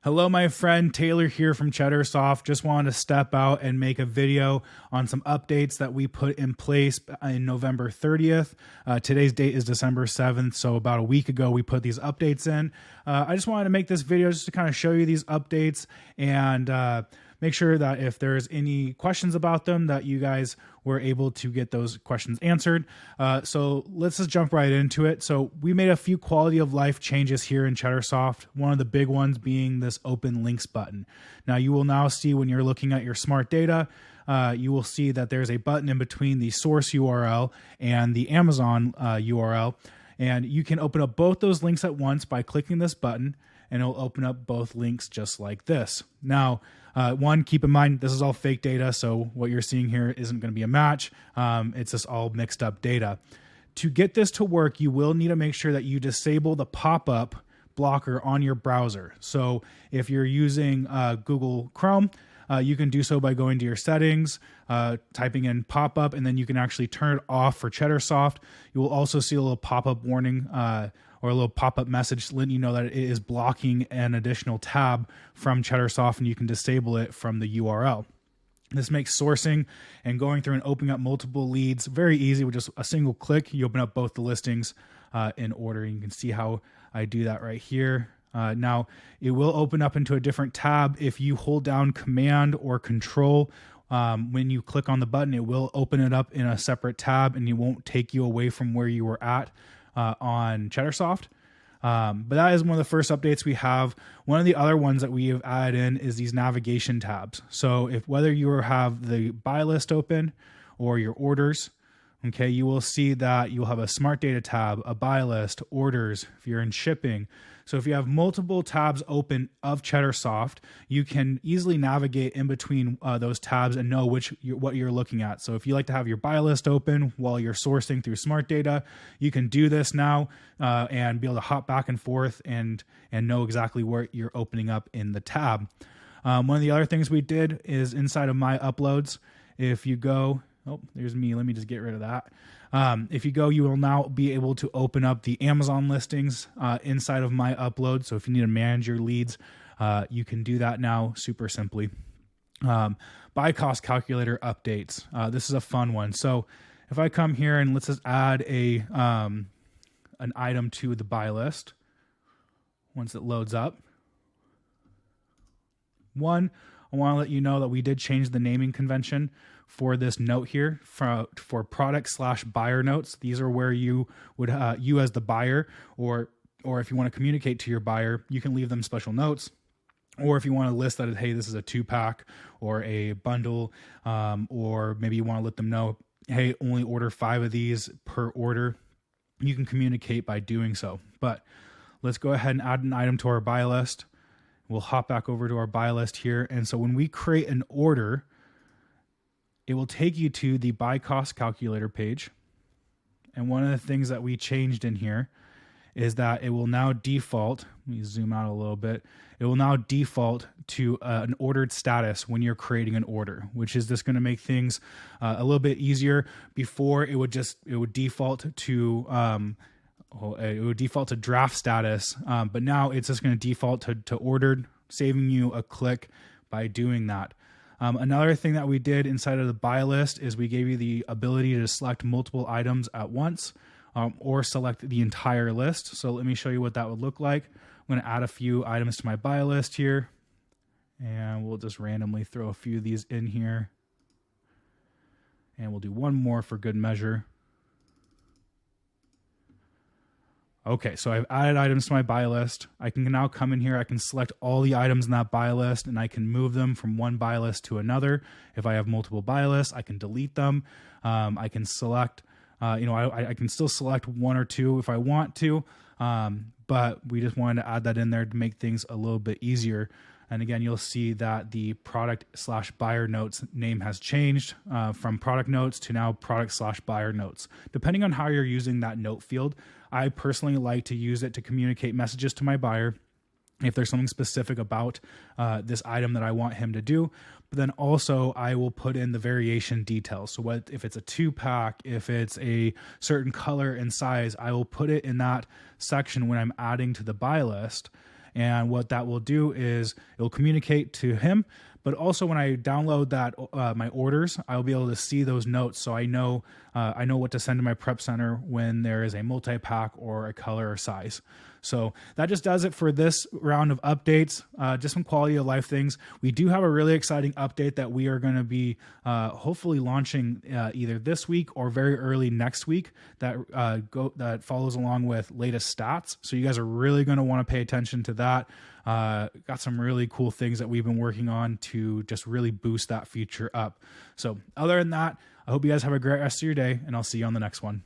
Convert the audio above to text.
Hello, my friend Taylor here from Cheddarsoft. Just wanted to step out and make a video on some updates that we put in place in November 30th. Today's date is December 7th, so about a week ago we put these updates in. I just wanted to make this video just to kind of show you these updates and make sure that if there's any questions about them that you guys were able to get those questions answered. So let's just jump right into it. So we made a few quality of life changes here in Cheddarsoft. One of the big ones being this open links button. Now you will now see when you're looking at your smart data, you will see that there's a button in between the source URL and the Amazon URL. And you can open up both those links at once by clicking this button, and it'll open up both links just like this. Now, one, keep in mind, this is all fake data, so what you're seeing here isn't going to be a match. It's just all mixed up data. To get this to work, you will need to make sure that you disable the pop-up blocker on your browser. So if you're using Google Chrome, you can do so by going to your settings, typing in pop-up, and then you can actually turn it off for Cheddarsoft. You will also see a little pop-up warning or a little pop-up message letting you know that it is blocking an additional tab from Cheddarsoft, and you can disable it from the URL. This makes sourcing and going through and opening up multiple leads very easy with just a single click. You open up both the listings in order. You can see how I do that right here. Now, it will open up into a different tab if you hold down Command or Control. When you click on the button, it will open it up in a separate tab, and it won't take you away from where you were at on Cheddarsoft. But that is one of the first updates we have. One of the other ones that we have added in is these navigation tabs. So if whether you have the buy list open or your orders, okay, you will see that you'll have a smart data tab, a buy list, orders, if you're in shipping. So if you have multiple tabs open of Cheddarsoft, you can easily navigate in between those tabs and know what you're looking at. So if you like to have your buy list open while you're sourcing through smart data, you can do this now and be able to hop back and forth and know exactly where you're opening up in the tab. One of the other things we did is inside of my uploads, if you go, oh, there's me. Let me just get rid of that. If you go, you will now be able to open up the Amazon listings inside of my upload. So if you need to manage your leads, you can do that now super simply. Buy cost calculator updates. This is a fun one. So if I come here and let's just add an item to the buy list. Once it loads up. One, I want to let you know that we did change the naming convention for this note here for product/buyer notes. These are where you would you as the buyer, or if you want to communicate to your buyer, you can leave them special notes. Or if you want to list that, hey, this is a 2-pack or a bundle, or maybe you want to let them know, hey, only order 5 of these per order. You can communicate by doing so. But let's go ahead and add an item to our buy list. We'll hop back over to our buy list here. And so when we create an order, it will take you to the buy cost calculator page. And one of the things that we changed in here is that it will now default, let me zoom out a little bit, it will now default to an ordered status when you're creating an order, which is just going to make things a little bit easier. Before it would default to draft status, but now it's just going to default to ordered, saving you a click by doing that. Another thing that we did inside of the buy list is we gave you the ability to select multiple items at once, or select the entire list. So let me show you what that would look like. I'm going to add a few items to my buy list here, and we'll just randomly throw a few of these in here. And we'll do one more for good measure. Okay, so I've added items to my buy list. I can now come in here, I can select all the items in that buy list, and I can move them from one buy list to another. If I have multiple buy lists, I can delete them. I can select, I can still select 1 or 2 if I want to, but we just wanted to add that in there to make things a little bit easier. And again, you'll see that the product/buyer notes name has changed from product notes to now product/buyer notes. Depending on how you're using that note field, I personally like to use it to communicate messages to my buyer if there's something specific about this item that I want him to do. But then also I will put in the variation details. So what if it's a 2-pack, if it's a certain color and size, I will put it in that section when I'm adding to the buy list. And what that will do is it'll communicate to him, but also when I download that my orders, I'll be able to see those notes, so I know what to send to my prep center when there is a multi-pack or a color or size. So that just does it for this round of updates. Just some quality of life things. We do have a really exciting update that we are going to be hopefully launching either this week or very early next week that follows along with latest stats. So you guys are really going to want to pay attention to that. Got some really cool things that we've been working on to just really boost that feature up. So other than that, I hope you guys have a great rest of your day, and I'll see you on the next one.